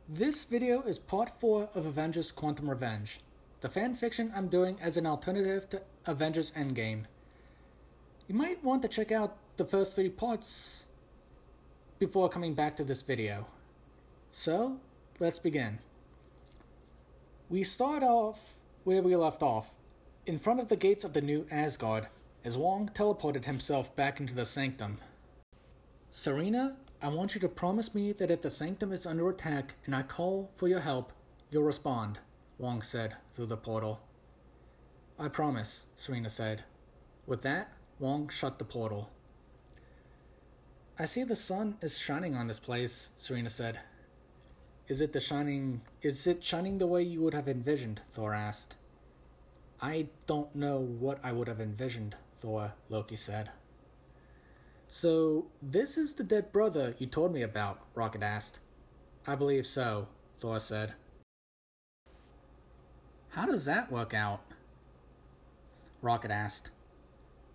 This video is part 4 of Avengers Quantum Revenge, the fanfiction I'm doing as an alternative to Avengers Endgame. You might want to check out the first 3 parts before coming back to this video. So, let's begin. We start off where we left off, in front of the gates of the new Asgard, as Wong teleported himself back into the Sanctum. Serena, I want you to promise me that if the Sanctum is under attack and I call for your help, you'll respond, Wong said through the portal. I promise, Serena said. With that, Wong shut the portal. I see the sun is shining on this place, Serena said. Is it shining the way you would have envisioned? Thor asked. I don't know what I would have envisioned, Thor, Loki said. So, this is the dead brother you told me about, Rocket asked. I believe so, Thor said. How does that work out? Rocket asked.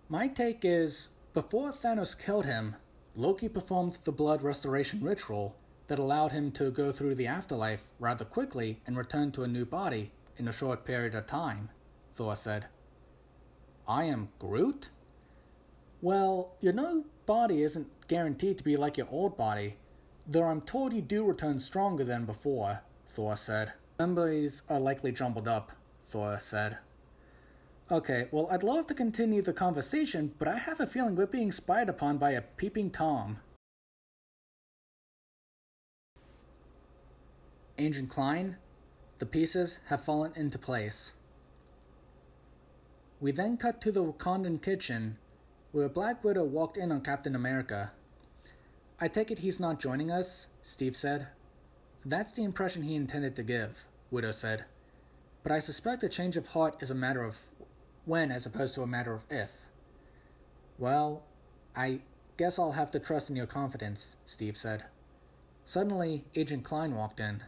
My take is, before Thanos killed him, Loki performed the blood restoration ritual that allowed him to go through the afterlife rather quickly and return to a new body in a short period of time, Thor said. I am Groot? Well, your new body isn't guaranteed to be like your old body, though I'm told you do return stronger than before, Thor said. Memories are likely jumbled up, Thor said. Okay, well, I'd love to continue the conversation, but I have a feeling we're being spied upon by a peeping Tom. Agent Klein, the pieces have fallen into place. We then cut to the Wakandan kitchen, where Black Widow walked in on Captain America. I take it he's not joining us, Steve said. That's the impression he intended to give, Widow said. But I suspect a change of heart is a matter of when as opposed to a matter of if. Well, I guess I'll have to trust in your confidence, Steve said. Suddenly, Agent Klein walked in.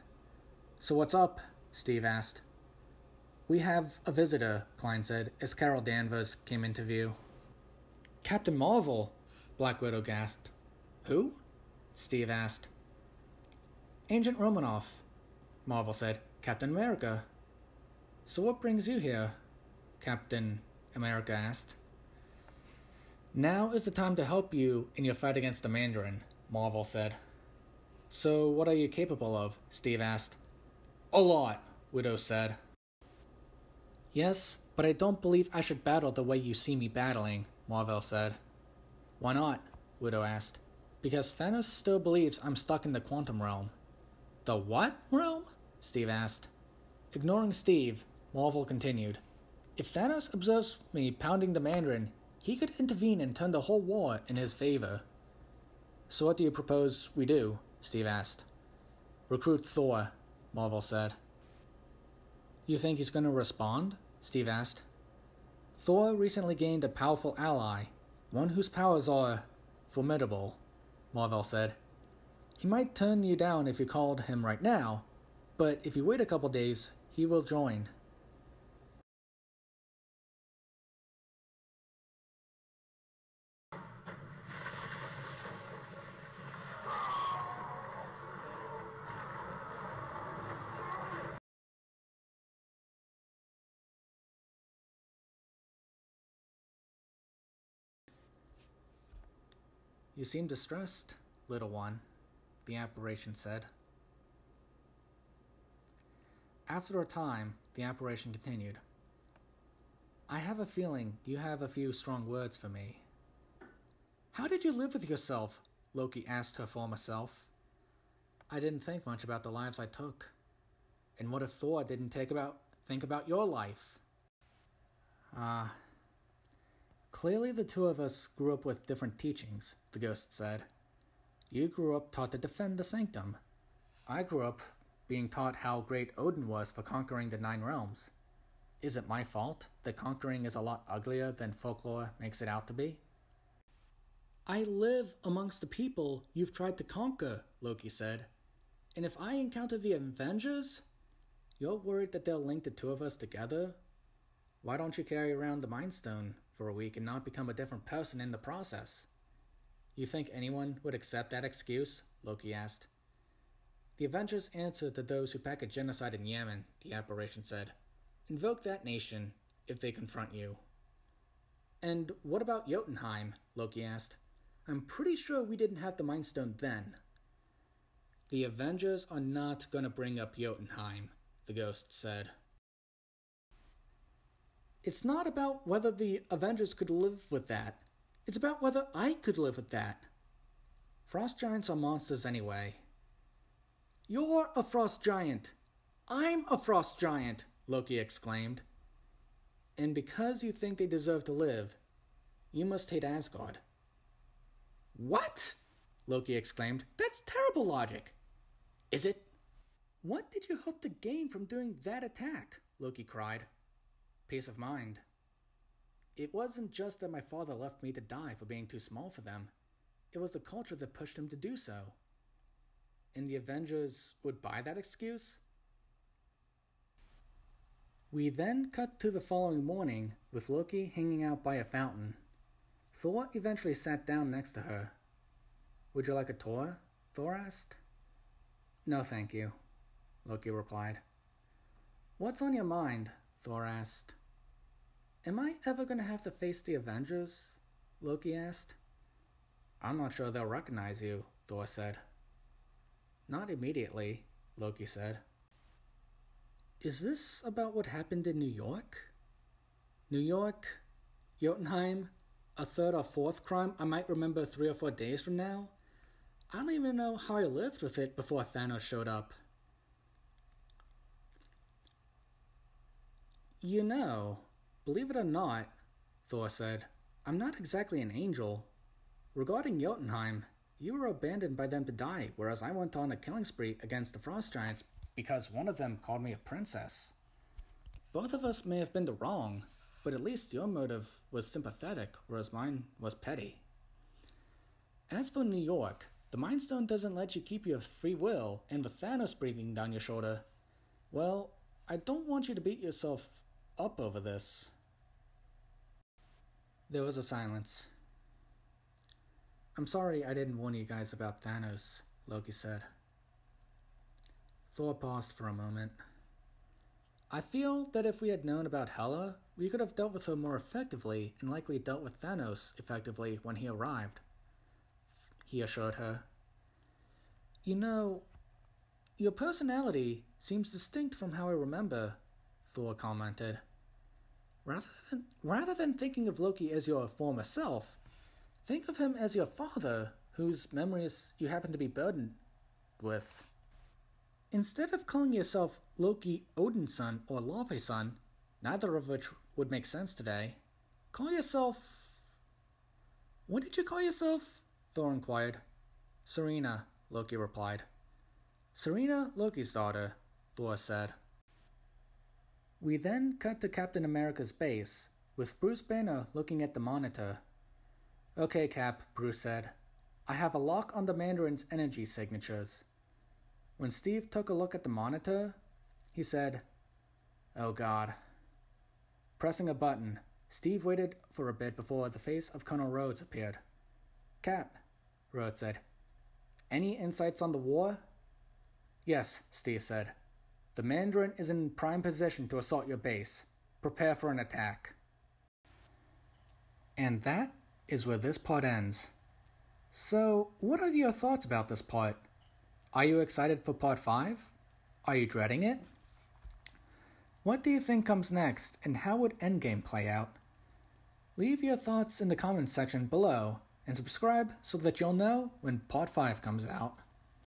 So what's up? Steve asked. We have a visitor, Klein said, as Carol Danvers came into view. Captain Marvel, Black Widow gasped. Who? Steve asked. Agent Romanoff, Marvel said. Captain America. So what brings you here? Captain America asked. Now is the time to help you in your fight against the Mandarin, Marvel said. So what are you capable of? Steve asked. A lot, Widow said. Yes, but I don't believe I should battle the way you see me battling, Marvel said. Why not? Widow asked. Because Thanos still believes I'm stuck in the quantum realm. The what realm? Steve asked. Ignoring Steve, Marvel continued. If Thanos observes me pounding the Mandarin, he could intervene and turn the whole war in his favor. So what do you propose we do? Steve asked. Recruit Thor, Marvel said. You think he's going to respond? Steve asked. Thor recently gained a powerful ally, one whose powers are formidable, Marvel said. He might turn you down if you called him right now, but if you wait a couple days, he will join. You seem distressed, little one, the apparition said. After a time, the apparition continued. I have a feeling you have a few strong words for me. How did you live with yourself? Loki asked her former self. I didn't think much about the lives I took. And what if Thor didn't think about your life? Clearly the two of us grew up with different teachings, the ghost said. You grew up taught to defend the Sanctum. I grew up being taught how great Odin was for conquering the 9 realms. Is it my fault that conquering is a lot uglier than folklore makes it out to be? I live amongst the people you've tried to conquer, Loki said. And if I encounter the Avengers, you're worried that they'll link the two of us together? Why don't you carry around the Mind Stone for a week and not become a different person in the process? You think anyone would accept that excuse? Loki asked. The Avengers answer to those who packet genocide in Yemen, the apparition said. Invoke that nation if they confront you. And what about Jotunheim? Loki asked. I'm pretty sure we didn't have the Mind Stone then. The Avengers are not going to bring up Jotunheim, the ghost said. It's not about whether the Avengers could live with that. It's about whether I could live with that. Frost giants are monsters anyway. You're a frost giant. I'm a frost giant, Loki exclaimed. And because you think they deserve to live, you must hate Asgard. What? Loki exclaimed. That's terrible logic. Is it? What did you hope to gain from doing that attack? Loki cried. Peace of mind. It wasn't just that my father left me to die for being too small for them. It was the culture that pushed him to do so. And the Avengers would buy that excuse? We then cut to the following morning with Loki hanging out by a fountain. Thor eventually sat down next to her. Would you like a tour? Thor asked. No, thank you, Loki replied. What's on your mind? Thor asked. Am I ever going to have to face the Avengers? Loki asked. I'm not sure they'll recognize you, Thor said. Not immediately, Loki said. Is this about what happened in New York? New York, Jotunheim, a third or fourth crime I might remember 3 or 4 days from now? I don't even know how I lived with it before Thanos showed up. You know, believe it or not, Thor said, I'm not exactly an angel. Regarding Jotunheim, you were abandoned by them to die, whereas I went on a killing spree against the Frost Giants because one of them called me a princess. Both of us may have been the wrong, but at least your motive was sympathetic, whereas mine was petty. As for New York, the Mind Stone doesn't let you keep your free will, and with Thanos breathing down your shoulder, well, I don't want you to beat yourself up over this. There was a silence. I'm sorry I didn't warn you guys about Thanos, Loki said. Thor paused for a moment. I feel that if we had known about Hela, we could have dealt with her more effectively and likely dealt with Thanos effectively when he arrived, he assured her. You know, your personality seems distinct from how I remember, Thor commented. Rather than thinking of Loki as your former self, think of him as your father, whose memories you happen to be burdened with. Instead of calling yourself Loki Odin's son or Laufey's son, neither of which would make sense today, call yourself... What did you call yourself? Thor inquired. Serena, Loki replied. Serena, Loki's daughter, Thor said. We then cut to Captain America's base, with Bruce Banner looking at the monitor. Okay, Cap, Bruce said. I have a lock on the Mandarin's energy signatures. When Steve took a look at the monitor, he said, Oh God. Pressing a button, Steve waited for a bit before the face of Colonel Rhodes appeared. Cap, Rhodes said. Any insights on the war? Yes, Steve said. The Mandarin is in prime position to assault your base. Prepare for an attack. And that is where this part ends. So, what are your thoughts about this part? Are you excited for part 5? Are you dreading it? What do you think comes next, and how would Endgame play out? Leave your thoughts in the comments section below, and subscribe so that you'll know when part 5 comes out.